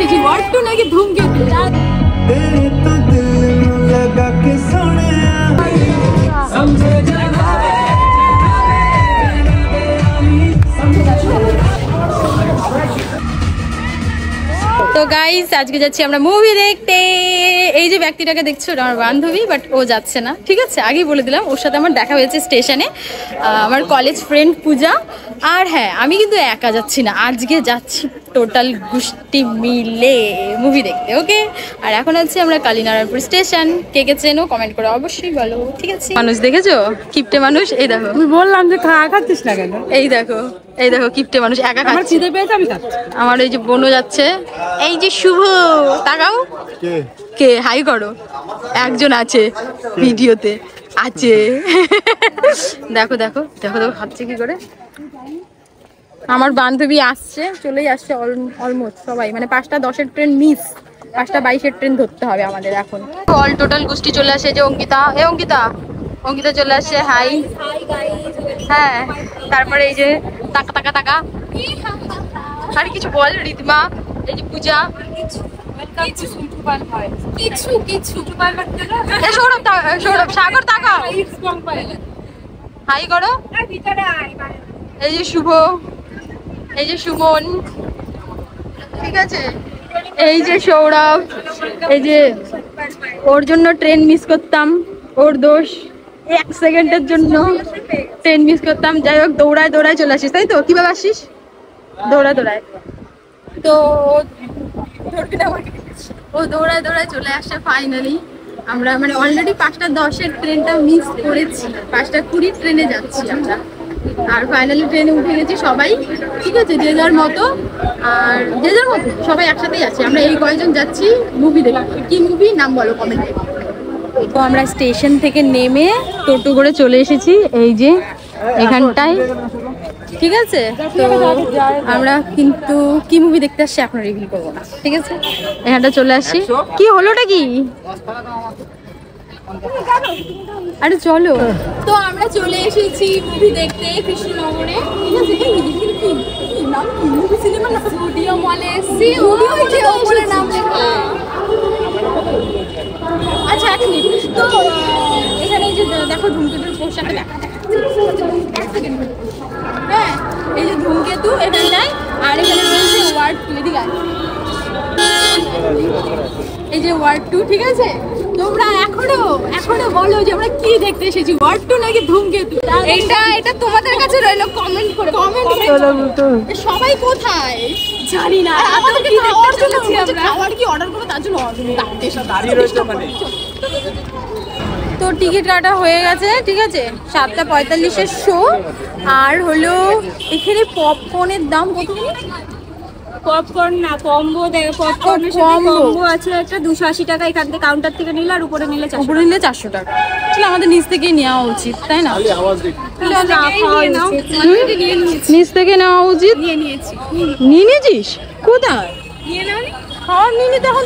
এসেছি, ওয়ার্ড 2 নাকি ধূমকেতু। তো গাইস আজকে যাচ্ছি আমরা মুভি দেখতে। এই যে ব্যক্তিটাকে দেখছো আমার বান্ধবী, বাট ও যাচ্ছে না, ঠিক আছে, আগেই বলে দিলাম। ওর সাথে আমার দেখা হয়েছে স্টেশনে, আমার কলেজ ফ্রেন্ড পূজা। আর হ্যাঁ, আমি কিন্তু একা যাচ্ছি না, আজকে যাচ্ছি টোটাল গোষ্ঠী মিলে মুভি দেখতে, ওকে। আর এখন হচ্ছে আমরা কালীনারায়ণপুর স্টেশন। কে কে চেনো কমেন্ট করে অবশ্যই বলো, ঠিক আছে। মানুষ দেখেছো, কিপটে মানুষ। এই দেখো, তুই বললাম যে খাচ্ছিস না কেন? এই দেখো, এই দেখো, কিপটে মানুষ একা খাচ্ছে। আমার খিদে পেয়েছে, আমি খাচ্ছি। আমার এই যে বোনও যাচ্ছে, এই যে শুভ, তাকাও কে, হাই করো। একজন আছে ভিডিওতে আছে। দেখো দেখো দেখো দেখো খাচ্ছে কি করে। আমার বান্ধবী আসছে, চলেই আসছে অলমোস্ট সবাই, মানে 5টা 10-এর ট্রেন মিস, 5টা 22-এর ট্রেন ধরতে হবে আমাদের এখন। অল টোটাল গোষ্ঠী চলে আসে। যে অঙ্কিতা, এ অঙ্কিতা, অঙ্কিতা চলে আসছে, হাই। হ্যাঁ, তারপরে এই যে টাকা টাকা টাকা, আর কিছু বল রিতমা, এই যে পূজা, সৌরভ, সাগর তাকাও, হাই করো। এই যে শুভ, এই যে সুমন, ঠিক আছে, এই যে সৌরভ, এই যে ওর জন্য ট্রেন মিস করতাম, ওর দোষ, 1 সেকেন্ডের জন্য ট্রেন মিস করতাম। যাই হোক, দৌড়ায় দৌড়ায় চলে আসিস, তাই তো? কিভাবে আসিস? দৌড়ায় দৌড়ায়। তো ও দৌড়ায় দৌড়ায় চলে আসছে ফাইনালি। আমরা মানে অলরেডি 5টা 10-এর ট্রেনটা মিস করেছি, 5টা 20 ট্রেনে যাচ্ছি আমরা। আর ফাইনালি ট্রেনে উঠে গেছি সবাই, ঠিক আছে, যে যার মতো। আর যে যার মতো সবাই একসাথেই আছি আমরা, এই কয়েকজন যাচ্ছি মুভি দেখতে। কি মুভি নাম বলো কমেন্টে। তো আমরা স্টেশন থেকে নেমে টোটো করে চলে এসেছি এই যে এখানটায়, ঠিক আছে। তো আমরা কিন্তু কি মুভি দেখতে আসছি এখন রিভিল করবো না, ঠিক আছে। এখানটা চলে আসছি। কি হলোটা কি, আরে চলো। তো আমরা চলে এসেছি মুভি দেখতে কৃষ্ণনগরে, ঠিক আছে। সিনেমা না স্টুডিও মলে এসেছি, ওপরে নাম লেখা। আচ্ছা এক মিনিট, তো এখানে এই যে দেখো ধূমকেতুর পোস্টারটা দেখা, হ্যাঁ এই যে ধূমকেতু এখানটায়। আর এখানে রয়েছে ওয়ার্ড 2, এদিকে এই যে ওয়ার্ড 2, ঠিক আছে। তোমরা এখনো বলো যে আমরা কি দেখতে এসেছি, ওয়ার্ড 2 নাকি ধূমকেতু। এটা তোমাদের কাছে রইলো, কমেন্ট করে সবাই কোথায় জানি না। আমাদের কি দেখতে চলেছি আমরা, খাবার কি অর্ডার করব তার জন্য তো টিকিট কাটা হয়ে গেছে, ঠিক আছে। 7টা 45-এর শো। আর হলো এখানে পপকর্নের দাম কত? পপকর্ন না, কম্বো দেখো, পপকর্নের সাথে কম্বো আছে একটা 280 টাকা, এখান থেকে কাউন্টার থেকে নিলে, আর উপরে নিলে 400 টাকা। তাহলে আমাদের নিচ থেকেই নেওয়া উচিত, তাই না? নিচ থেকে নেওয়া উচিত। নিয়ে নিয়েছিস? কোথায় খাওয়ার নিয়ে নিতে এখন?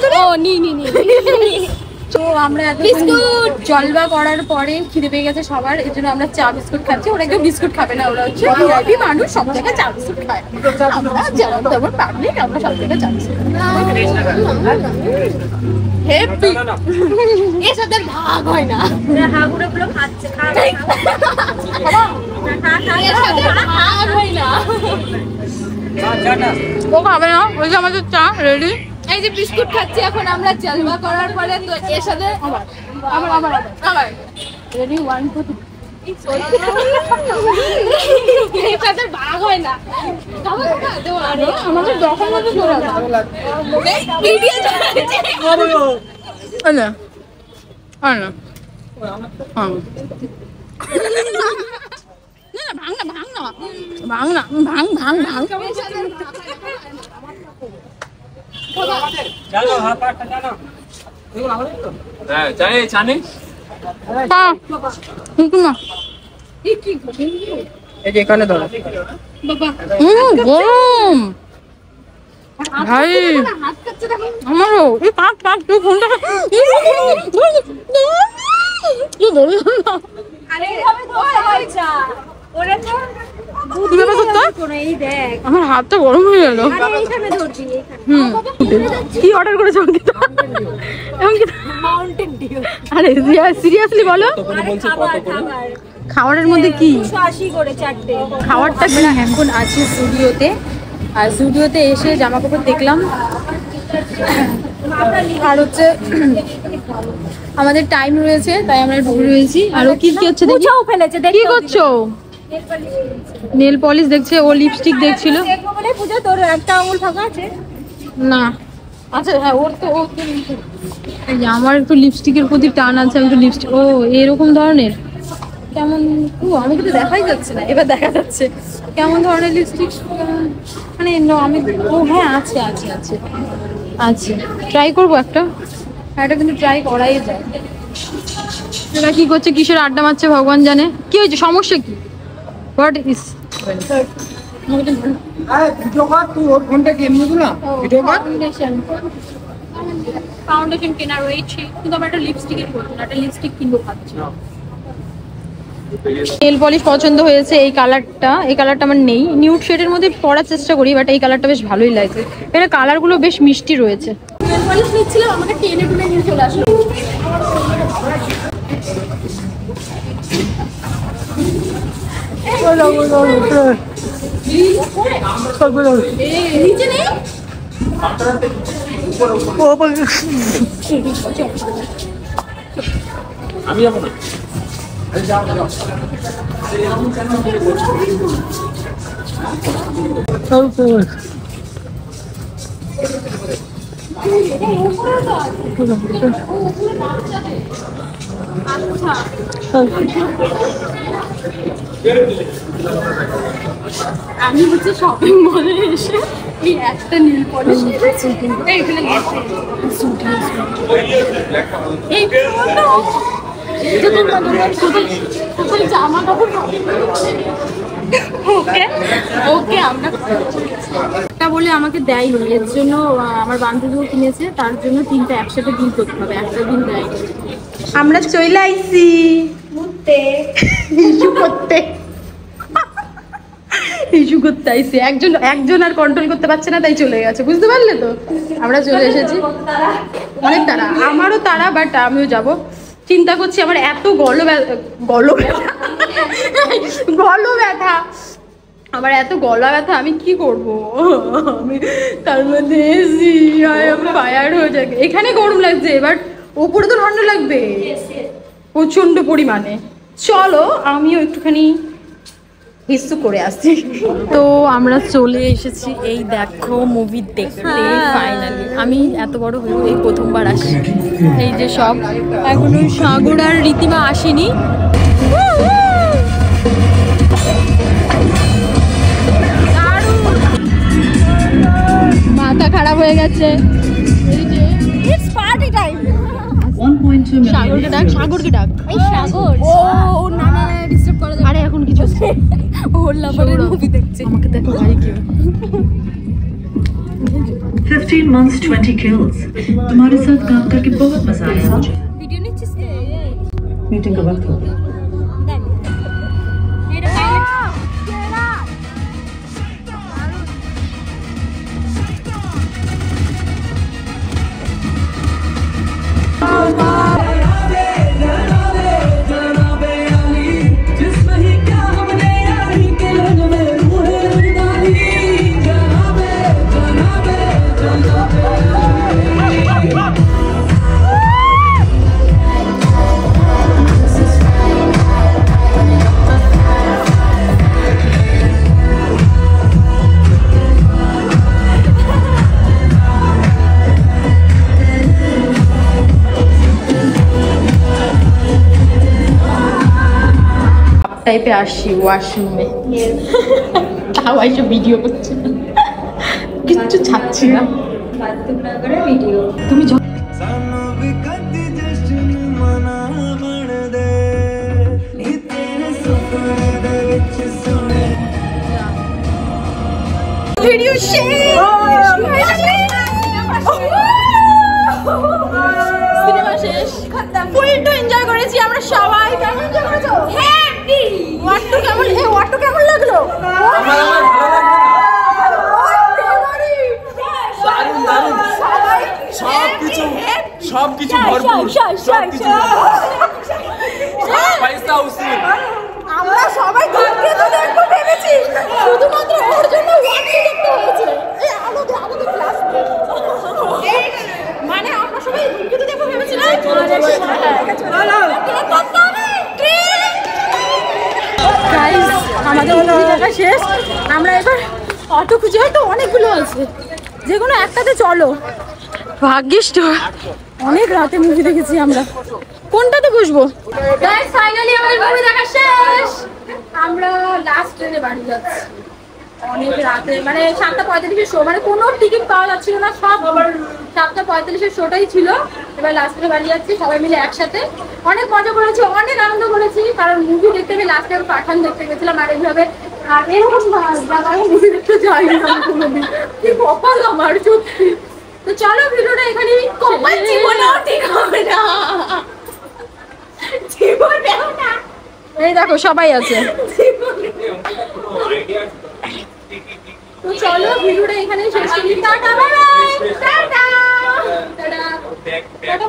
তো আমরা বিস্কুট জলবা করার পরে খিদে পেয়ে গেছে সবার, এর জন্য আমরা চা বিস্কুট খাচ্ছি। ওরা কেউ বিস্কুট খাবে না, ওরা হচ্ছে ভিআইপি মানুষ, সব জায়গায় চা বিস্কুট খায়। আমরা যেমন তেমন পাবলিক, আমরা সব জায়গায় চা বিস্কুট হ্যাপি। এর সাথে ভাগ হয় না, হাগুড়োগুলো খাচ্ছে, ভাগ হয় না। ও খাবে না, ওই যে আমাদের চা রেডি। এই যে বিস্কুট খাচ্ছি এখন আমরা জলবা করার পরে, তো এর সাথে আবার রেডি 1 2 3 ভাগ হয় না। আমাদের দখল মতো চলে ভিডিও চলে ভাঙ জানো হ্যাঁ পাঁচটা জানো এগুলো আমাদের তো হ্যাঁ জানি হ্যাঁ ঠিক না এই যে এখানে ধরো বাবা গরম ভাই আমারও এই পাঁচ তুই ফোনটা তুই ধরে না আরে এভাবে ধরে আচ্ছা ওরে তো কি ব্যাপার করতো? এই দেখ আমার হাতটা গরম হয়ে গেল। আরে এইখানে ধরবি কি অর্ডার করেছো অঙ্কিতা? মাউন্টেন ডিউ আরে সিরিয়াসলি বলো, খাবারের মধ্যে কি? 280 করে চারটে। খাবারটা আমরা এখন আছি স্টুডিওতে, আর স্টুডিওতে এসে জামা কাপড় দেখলাম, আর হচ্ছে আমাদের টাইম রয়েছে তাই আমরা ঢুকে রয়েছি। আর ও কি কি হচ্ছে দেখি, মুছাও ফেলেছে, কি করছো? নেল পলিশ দেখছে, ও লিপস্টিক দেখছিল। দেখবো বলে পূজা, তোর একটা আঙুল ফাঁকা আছে না আচ্ছা হ্যাঁ, ওর তো এই যে আমার একটু লিপস্টিকের প্রতি টান আছে, আমি একটু লিপস্টিক, ও এরকম ধরনের কেমন, ও আমি কিন্তু দেখাই যাচ্ছে না, এবার দেখা যাচ্ছে কেমন ধরনের লিপস্টিক, মানে আমি, ও হ্যাঁ আছে আছে আছে আছে, ট্রাই করবো একটা, এটা কিন্তু ট্রাই করাই যায়। এরা কি করছে, কিসের আড্ডা মারছে ভগবান জানে। কি হয়েছে, সমস্যা কি? হোয়াট ইজ ফাউন্ডেশন কেনা রয়েছে, কিন্তু আমার একটা লিপস্টিকের প্রয়োজন, একটা লিপস্টিক কিনবো ভাবছি। নেল পলিশ পছন্দ হয়েছে, এই কালারটা, এই কালারটা আমার নেই, নিউড শেডের মধ্যে পরার চেষ্টা করি, বাট এই কালারটা বেশ ভালোই লাগছে, এটা কালারগুলো বেশ মিষ্টি রয়েছে। নেল পলিশ নিচ্ছিলাম, আমাকে টেনে টুনে নিয়ে চলে আসলো। নিচে নেই আমি যাবো না। আমি হচ্ছে শপিং মলে এসে এই একটা নীল পলিশ নিয়েছি, এইখানে এই জামা কাপড় ওকে ওকে আমরা এটা বলে আমাকে দেয়নি, এর জন্য আমার বান্ধবীও কিনেছে, তার জন্য তিনটা একসাথে বিল করতে হবে, একটা বিল দেয়নি। আমরা চলে আইছি ইস্যু করতে, ইস্যু করতে আইছি, একজন আর কন্ট্রোল করতে পারছে না তাই চলে গেছে, বুঝতে পারলে তো। আমরা চলে এসেছি, অনেক তারা, আমারও তারা, বাট আমিও যাব। চিন্তা করছি আমার এত গল ব্যথা, আমার এত গলা ব্যথা, আমি কি করব, আমি তার মধ্যে এসি ফায়ার হয়ে যাবে। এখানে গরম লাগছে, বাট ওপরে তো ঠান্ডা লাগবে প্রচন্ড পরিমাণে। চলো আমিও একটুখানি হিসু করে আসছি। তো আমরা চলে এসেছি, এই দেখো মুভি দেখতে ফাইনালি। আমি এত বড় হয়ে এই প্রথমবার আসি, এই যে সব এখনো সাগর আর রীতিমা আসেনি। মাথা খারাপ হয়ে গেছে, ইটস পার্টি টাইম। সাগরকে ডাক, সাগরকে ডাক। এই সাগর, ও না না ডিস্টার্ব করা যাবে। আরে এখন কিছু ওর লাভারের মুভি দেখছে, আমাকে দেখো ভাই কেউ। 15 months 20 kills। तुम्हारे साथ काम करके बहुत मजा आया मुझे। ভিডিও নিচ্ছিস কে? मीटिंग का वक्त हो गया। দেখ এটা টাইপে আসছি ওয়াশরুমে, তাও এসে ভিডিও করছি, কিচ্ছু ছাড়ছি না। তুমি ভিডিও সিনেমা শেষ, ফুলটা এনজয় করেছি আমরা সবাই। কেমন এনজয় করেছো? হ্যাপি। ওয়াট্টু কেমন লাগলো? সবকিছু ভরপুর, সবকিছু পয়সা উসুল। আমরা সবাই ধূমকেতু দেখতে ভেবেছি, শুধুমাত্র ওর জন্য ওয়াকি দেখতে হয়েছে। এই আলোতে ফ্ল্যাশ মানে আমরা সবাই ধূমকেতু দেখতে ভেবেছিলাম। গাইস আমাদের মুভি দেখা শেষ, আমরা এবার অটো খুঁজে, হয়তো অনেকগুলো আছে, যে কোনো একটাতে চলো। ভাগ্যিস তো অনেক রাতে মুভি দেখেছি আমরা, কোনটাতে বসবো? গাইস ফাইনালি আমাদের মুভি দেখা শেষ, আমরা লাস্ট ট্রেনে বাড়ি যাচ্ছি। অনেক রাতে মানে 7:45 শো, মানে কোনো টিকিট পাওয়া যাচ্ছিল না, সব 7:45 শোটাই ছিল। এবার লাস্ট ট্রেনে বাড়ি যাচ্ছি সবাই মিলে একসাথে। অনেক মজা করেছি, অনেক আনন্দ করেছি, কারণ মুভি দেখতে গিয়ে লাস্টে আমি পাঠান দেখতে গেছিলাম। আর এইভাবে আর এরকম জায়গায় মুভি দেখতে যাইনি আমি কোনোদিন, কি কপাল আমার সত্যি। তো চলো ভিডিওটা এখানে কপাল জীবনেও ঠিক হবে না, জীবনেও না। এই দেখো সবাই আছে। তো চলো ভিডিওটা এখানে শেষ করি, tata bye bye, tata tata.